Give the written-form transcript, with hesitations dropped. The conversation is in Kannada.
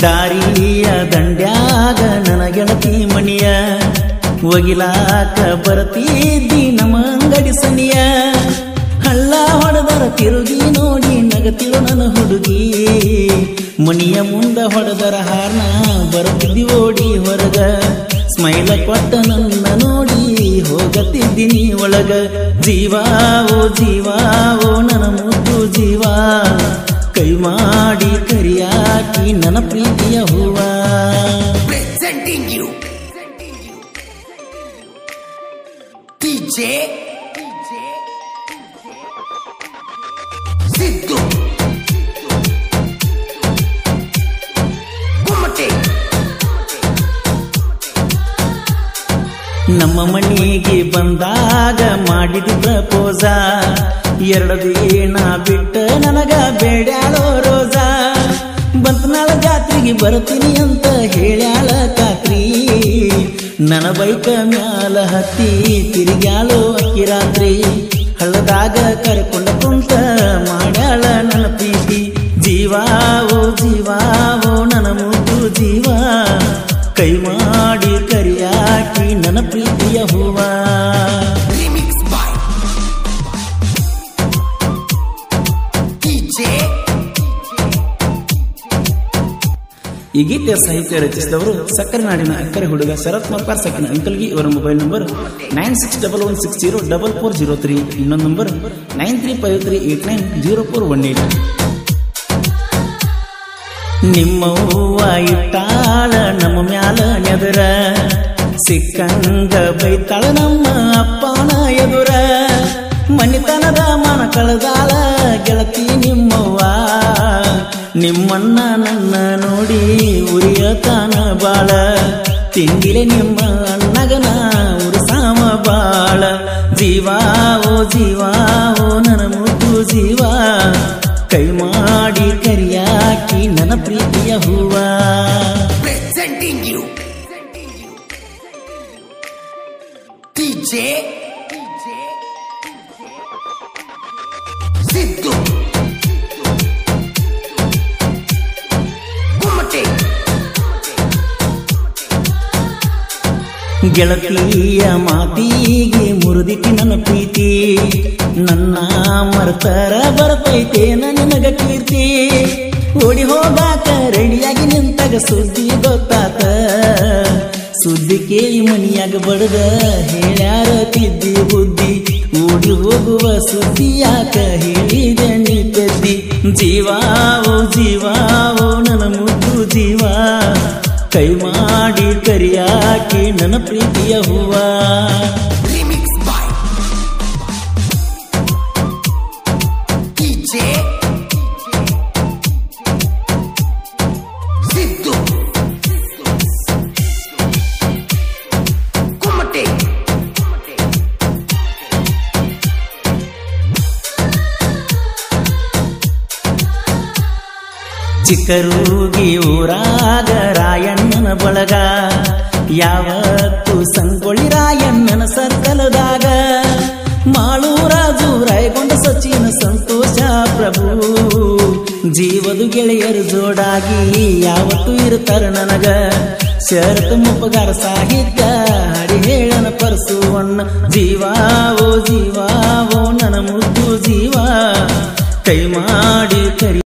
ದಾರಿಯ ದಂಡ್ಯಾಗ ನನ್ನ ಗೆಳತಿ ಮಣಿಯ ಒಗಿಲಾಕ ಬರ್ತಿದ್ದಿ ನಮ್ಮ ಅಂಗಡಿ ಸನಿಯ ಹಳ್ಳ ಹೊಡೆದರ ತಿರುಗಿ ನೋಡಿ ನಗತಿಳು ನನ್ನ ಹುಡುಗಿ ಮಣಿಯ ಮುಂದ ಹೊಡೆದರ ಹಾರ್ನ ಬರುತ್ತಿದ್ದಿ ಓಡಿ ಹೊರಗ ಸ್ಮೈಲ ಕೊಟ್ಟ ನನ್ನ ನೋಡಿ ಹೋಗತ್ತಿದ್ದೀನಿ ಒಳಗ ಜೀವಾ ಓ ನನ್ನ ಮುದ್ದು ಜೀವಾ ಕೈ ಮಾಡಿ ಕರಿಯಾಕಿ ನನ್ನ ಪ್ರೀತಿಯ ಹೂವ Presenting you DJ Siddu Kumate ನಮ್ಮ ಮನೆಗೆ ಬಂದಾಗ ಮಾಡಿದ ಪ್ರಪೋಸ 2 ದಿನ ಬಿಟ್ಟ ನನಗ ಬೇಡ್ಯಾಳೋ ರೋಜ ಬಂತನಾಳ ಜಾತ್ರೆಗೆ ಬರ್ತೀನಿ ಅಂತ ಹೇಳ್ಯಾಳ ಕಾತ್ರಿ ನನ್ನ ಬೈಕ ಮ್ಯಾಲ ಹತ್ತಿ ತಿರುಗ್ಯಾಳೋ ಅಕ್ಕಿ ರಾತ್ರಿ ಹಳ್ಳದಾಗ ಕರ್ಕೊಂಡ ಕುಂತ ಮಾಡ್ಯಾಳ ನನ್ನ ಪ್ರೀತಿ ಜೀವಾ ಓ ನನ್ನ ಮುದ್ದು ಜೀವಾ ಕೈ ಮಾಡಿ ಕರಿಯಾಕಿ ನನ್ನ ಪ್ರೀತಿಯ ಹೂವ Remix by DJ ಈ ಗೀತೆಯ ಸಾಹಿತ್ಯ ರಚಿಸಿದವರು ಸಕ್ಕರೆ ನಾಡಿನ ಅಕ್ಕರೆ ಹುಡುಗ ಶರತ್ ಮರ್ಪಾರ್ ಸಕ್ಕಿನ ಅಂಕಲ್ಗಿ ಇವರ ಮೊಬೈಲ್ ನಂಬರ್ 9611604403 ಇನ್ನೊಂದು ನಂಬರ್ 9353890418 ನಿಮ್ಮವ್ವ ಇಟ್ಟಾಳ ನಮ್ಮ ಮ್ಯಾಲ ನೆದರ ಸಿಕ್ಕಂಗ ಬೈತಾಳ ನಮ್ಮ ಅಪ್ಪನ ಎದುರ ಮನಿತನದ ಮನ ಕಳೆದಾಳ ಗೆಳತಿ ನಿಮ್ಮವ್ವ ನಿಮ್ಮಣ್ಣ ನನ್ನ ನೋಡಿ ಉರಿಯತಾನ ಬಾಳ ತಿಂಗಿಲೆ ನಿಮ್ಮ ಅಣ್ಣಗನ ಉರಿಸಾಮ ಬಾಳ ಜೀವಾ ಓ ನನ್ನ ಮುದ್ದು ಜೀವಾ ಕೈ ಮಾಡಿ ಕರಿಯಾಕಿ ನನ್ನ ಪ್ರೀತಿಯ ಹೂವ Presenting you DJ Siddu Kumate ಗೆಳತಿಯ ಮಾತಿಗೆ ಮುರಿದಿತಿ ನನ್ನ ಪ್ರೀತಿ ನನ್ನ ಮರ್ತರ ಬರ್ತೈತೆ ನಿನಗ ಕೀರ್ತಿ ಓಡಿ ಹೋಗಾಕ ರೆಡಿಯಾಗಿ ನಿಂತಾಗ ಸುದ್ದಿ ಗೊತ್ತಾತ ಸುದ್ದಿ ಕೇಳಿ ಮನಿಯಾಗ ಬಡದ ಹೇಳ್ಯಾರ ತಿದ್ದಿ ಬುದ್ಧಿ ಓಡಿ ಹೋಗುವ ಸುದ್ದಿ ಯಾಕ ಹೇಳಿದೆ ನೀ ಪೆದ್ದಿ ಜೀವಾ ಓ ನನ್ನ ಮುದ್ದು ಜೀವಾ ಕೈ ಮಾಡಿ ಕರಿಯಾಕಿ ನನ್ನ ಪ್ರೀತಿಯ ಹೂವ Remix by DJ Siddu Kumate ಚಿಕ್ಕರೂಗಿ ಊರಾಗ ರಾಯಣ್ಣನ ಬಳಗ ಯಾವತ್ತು ಸಂಗೊಳ್ಳಿ ರಾಯಣ್ಣನ ಸರ್ಕಲದಾಗ ಮಾಳೂರಾಜು ರಾಯಗೊಂಡ ಸಚಿನ ಸಂತೋಷ ಪ್ರಭು ಜೀವದು ಗೆಳೆಯರು ಜೋಡಾಗಿ ಯಾವತ್ತು ಇರುತ್ತಾರ ನನಗ ಶರತ್ ಮುಪ್ಪಗಾರ ಸಾಹಿತ್ಯ ಹರಿ ಹೇಳನ ಪರಸುವಣ್ಣ ಜೀವಾ ಓ ನನ್ನ ಮುದ್ದು ಜೀವಾ ಕೈ ಮಾಡಿ ಕರಿ